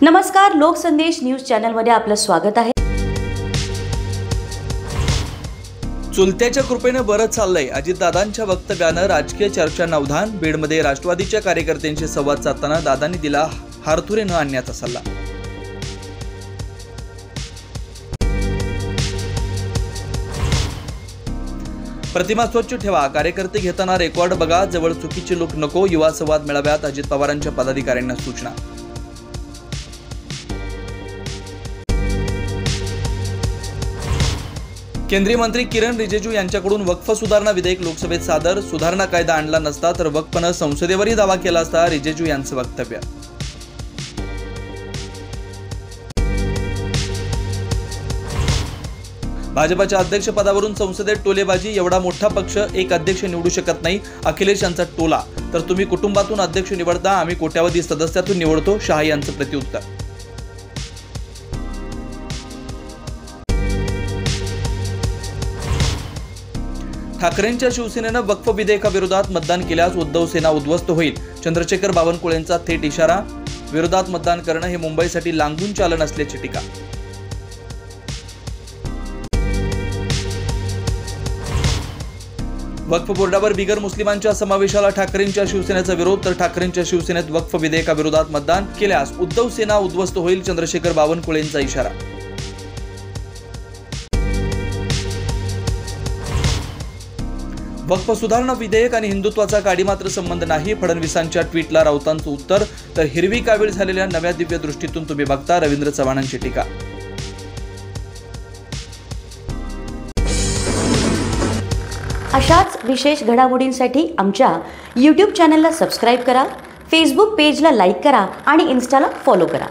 नमस्कार, लोकसंदेश न्यूज चॅनलमध्ये आपलं स्वागत आहे। चुलत्याच्या कृपेने बरं चाललंय। अजितदादांच्या वक्तव्यानं राजकीय चर्चांना उधाण। बीडमध्ये राष्ट्रवादीच्या कार्यकर्त्यांशी संवाद साधताना दादांनी दिला हारथुरे न आणण्याचा सल्ला। प्रतिमा स्वच्छ ठेवा, कार्यकर्ते घेताना रेकॉर्ड बघा, जवळ चुकीचे लोक नको। युवा संवाद मेळाव्यात अजित पवारांच्या पदाधिकाऱ्यांना सूचना। केंद्रीय मंत्री किरण रिजिजू यांच्याकडून वक्फ सुधारणा विधेयक लोकसभेत सादर। सुधारणा कायदा आणला नसता तर वक्फनं संसदेवरही दावा केला असता, रिजिजू यांचं वक्तव्य। भाजपच्या अध्यक्षपदावरून संसदेत टोलेबाजी। एवढा मोठा पक्ष एक अध्यक्ष निवडू शकत नाही, अखिलेश यांचा टोला। तर तुम्ही कुटुंबातून अध्यक्ष निवडता, आम्ही कोट्यावधी सदस्यातून निवडतो, शहा यांचं प्रत्युत्तर। ठाकरेंच्या शिवसेनेनं वक्फ विधेयकाविरोधात मतदान केल्यास उद्धव सेना उद्ध्वस्त होईल, चंद्रशेखर बावनकुळेंचा थेट इशारा। विरोधात मतदान करणं हे मुंबईसाठी लांघून चालन असल्याची टीका। वक्फ बोर्डावर बिगर मुस्लिमांच्या समावेशाला ठाकरेंच्या शिवसेनेचा विरोध। तर ठाकरेंच्या शिवसेनेत वक्फ विधेयकाविरोधात मतदान केल्यास उद्धव सेना उद्ध्वस्त होईल, चंद्रशेखर बावनकुळेंचा इशारा। वक्फ सुधारणा विधेयक आणि हिंदुत्वाचा काडी मात्र संबंध नाही, फडणवीसांच्या ट्विटला राऊतांचं उत्तर। तर हिरवी कावीळ झालेल्या नव्या दिव्य दृष्टीतून तुम्ही बघता, रवींद्र चव्हाणांची टीका। अशाच विशेष घडामोडींसाठी आमच्या YouTube चॅनलला सबस्क्राइब करा, फेसबुक पेजला लाईक करा आणि इन्स्टाला फॉलो करा।